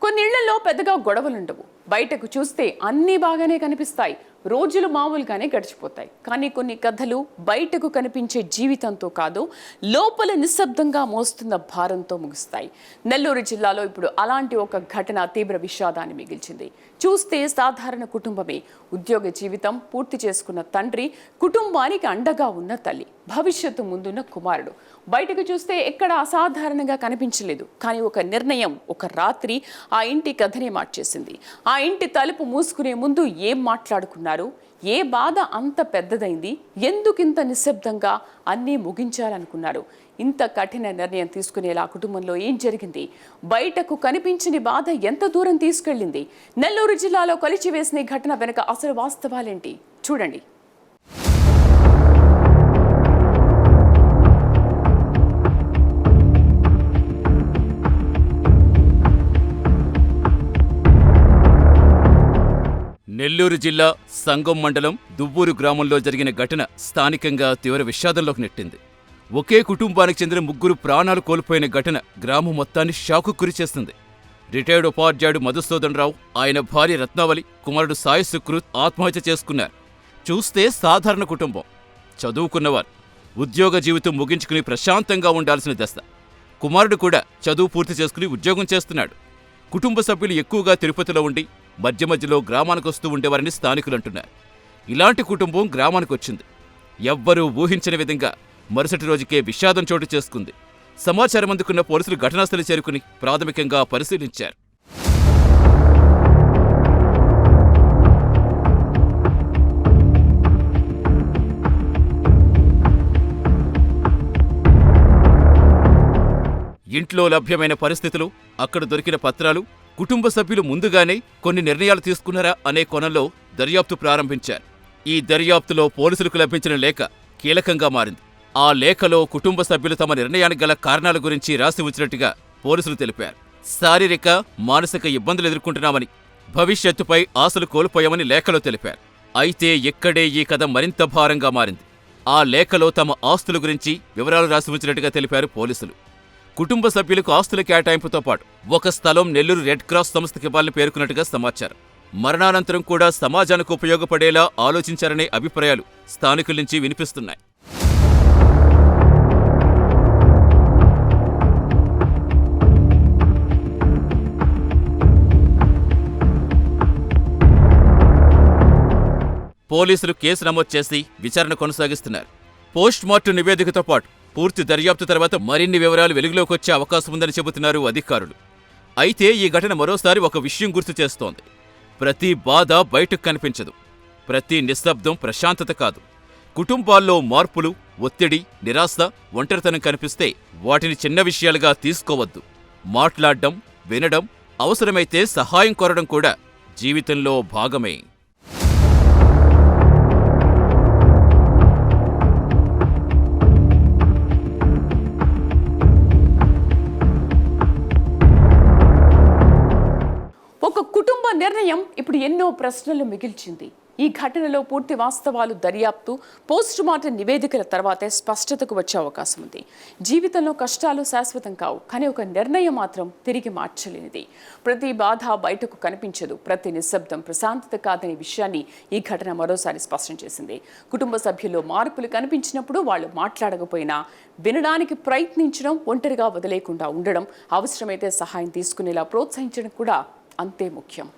కొన్ని ఇళ్లలో పెద్దగా గొడవలుండవు. బయటకు చూస్తే అన్నీ బాగానే కనిపిస్తాయి, రోజులు మామూలుగానే గడిచిపోతాయి. కానీ కొన్ని కథలు బయటకు కనిపించే జీవితంతో కాదు, లోపల నిశ్శబ్దంగా మోస్తున్న భారంతో ముగుస్తాయి. నెల్లూరు జిల్లాలో ఇప్పుడు అలాంటి ఒక ఘటన తీవ్ర విషాదాన్ని మిగిల్చింది. చూస్తే సాధారణ కుటుంబమే. ఉద్యోగ జీవితం పూర్తి చేసుకున్న తండ్రి, కుటుంబానికి అండగా ఉన్న తల్లి, భవిష్యత్తు ముందున్న కుమారుడు. బయటకు చూస్తే ఎక్కడ అసాధారణంగా కనిపించలేదు. కానీ ఒక నిర్ణయం ఒక రాత్రి ఆ ఇంటి కథనే మార్చేసింది. ఆ ఇంటి తలుపు మూసుకునే ముందు ఏం మాట్లాడుకున్నారు, ఏ బాధ అంత పెద్దదైంది, ఎందుకింత నిశ్శబ్దంగా అన్నీ ముగించాలనుకున్నారు, ఇంత కఠిన నిర్ణయం తీసుకునేలా కుటుంబంలో ఏం జరిగింది, బయటకు కనిపించని బాధ ఎంత దూరం తీసుకెళ్ళింది, నెల్లూరు జిల్లాలో కలిచివేసిన ఘటన వెనుక అసలు వాస్తవాలేంటి చూడండి. నెల్లూరు జిల్లా సంగం మండలం దువ్వూరు గ్రామంలో జరిగిన ఘటన స్థానికంగా తీవ్ర విషాదంలోకి నెట్టింది. ఒకే కుటుంబానికి చెందిన ముగ్గురు ప్రాణాలు కోల్పోయిన ఘటన గ్రామం మొత్తాన్ని షాకు గురిచేస్తుంది. రిటైర్డ్ ఉపాధ్యాయుడు మధుసూదన్ రావు, ఆయన భార్య రత్నావళి, కుమారుడు సాయి సుకృత్ ఆత్మహత్య చేసుకున్నారు. చూస్తే సాధారణ కుటుంబం, చదువుకున్నవారు, ఉద్యోగ జీవితం ముగించుకుని ప్రశాంతంగా ఉండాల్సిన దశ. కుమారుడు కూడా చదువు పూర్తి చేసుకుని ఉద్యోగం చేస్తున్నాడు. కుటుంబ సభ్యులు ఎక్కువగా తిరుపతిలో ఉండి మధ్య మధ్యలో గ్రామానికొస్తూ ఉండేవారని స్థానికులంటున్నారు. ఇలాంటి కుటుంబం గ్రామానికొచ్చింది. ఎవ్వరూ ఊహించని విధంగా మరుసటి రోజుకే విషాదం చోటు చేసుకుంది. సమాచారం అందుకున్న పోలీసులు ఘటనాస్థలి చేరుకుని ప్రాథమికంగా పరిశీలించారు. ఇంట్లో లభ్యమైన పరిస్థితులు, అక్కడ దొరికిన పత్రాలు, కుటుంబ సభ్యులు ముందుగానే కొన్ని నిర్ణయాలు తీసుకున్నారా అనే కోణంలో దర్యాప్తు ప్రారంభించారు. ఈ దర్యాప్తులో పోలీసులకు లభించిన లేఖ కీలకంగా మారింది. ఆ లేఖలో కుటుంబ సభ్యులు తమ నిర్ణయానికి గల కారణాల గురించి రాసి ఉంచినట్టుగా పోలీసులు తెలిపారు. శారీరక, మానసిక ఇబ్బందులు ఎదుర్కొంటున్నామని, భవిష్యత్తుపై ఆశలు కోల్పోయామని లేఖలో తెలిపారు. అయితే ఇక్కడే ఈ కథ మరింత భారంగా మారింది. ఆ లేఖలో తమ ఆస్తుల గురించి వివరాలు రాసి ఉంచినట్టుగా తెలిపారు పోలీసులు. కుటుంబ సభ్యులకు ఆస్తుల కేటాయింపుతో పాటు ఒక స్థలం నెల్లూరు రెడ్ క్రాస్ సంస్థకి ఇవ్వాలని పేర్కొన్నట్టుగా సమాచారం. మరణానంతరం కూడా సమాజానికి ఉపయోగపడేలా ఆలోచించారనే అభిప్రాయాలు స్థానికుల నుంచి వినిపిస్తున్నాయి. పోలీసులు కేసు నమోదు చేసి విచారణ కొనసాగిస్తున్నారు. పోస్ట్ మార్టం నివేదికతో పాటు పూర్తి దర్యాప్తు తర్వాత మరిన్ని వివరాలు వెలుగులోకి వచ్చే అవకాశం ఉందని చెబుతున్నారు అధికారులు. అయితే ఈ ఘటన మరోసారి ఒక విషయం గుర్తు చేస్తోంది. ప్రతి బాధ బయటకు కనిపించదు, ప్రతి నిశ్శబ్దం ప్రశాంతత కాదు. కుటుంబాల్లో మార్పులు, ఒత్తిడి, నిరాశ, ఒంటరితనం కనిపిస్తే వాటిని చిన్న విషయాలుగా తీసుకోవద్దు. మాట్లాడడం, వినడం, అవసరమైతే సహాయం కోరడం కూడా జీవితంలో భాగమే. ఒక కుటుంబ నిర్ణయం ఇప్పుడు ఎన్నో ప్రశ్నలు మిగిల్చింది. ఈ ఘటనలో పూర్తి వాస్తవాలు దర్యాప్తు, పోస్ట్ మార్టం నివేదికల తర్వాతే స్పష్టతకు వచ్చే అవకాశం ఉంది. జీవితంలో కష్టాలు శాశ్వతం కావు, కానీ ఒక నిర్ణయం మాత్రం తిరిగి మార్చలేనిది. ప్రతి బాధ బయటకు కనిపించదు, ప్రతి నిశ్శబ్దం ప్రశాంతత కాదనే విషయాన్ని ఈ ఘటన మరోసారి స్పష్టం చేసింది. కుటుంబ సభ్యుల్లో మార్పులు కనిపించినప్పుడు వాళ్ళు మాట్లాడకపోయినా వినడానికి ప్రయత్నించడం, ఒంటరిగా వదిలేకుండా ఉండడం, అవసరమైతే సహాయం తీసుకునేలా ప్రోత్సహించడం కూడా అంతే ముఖ్యం.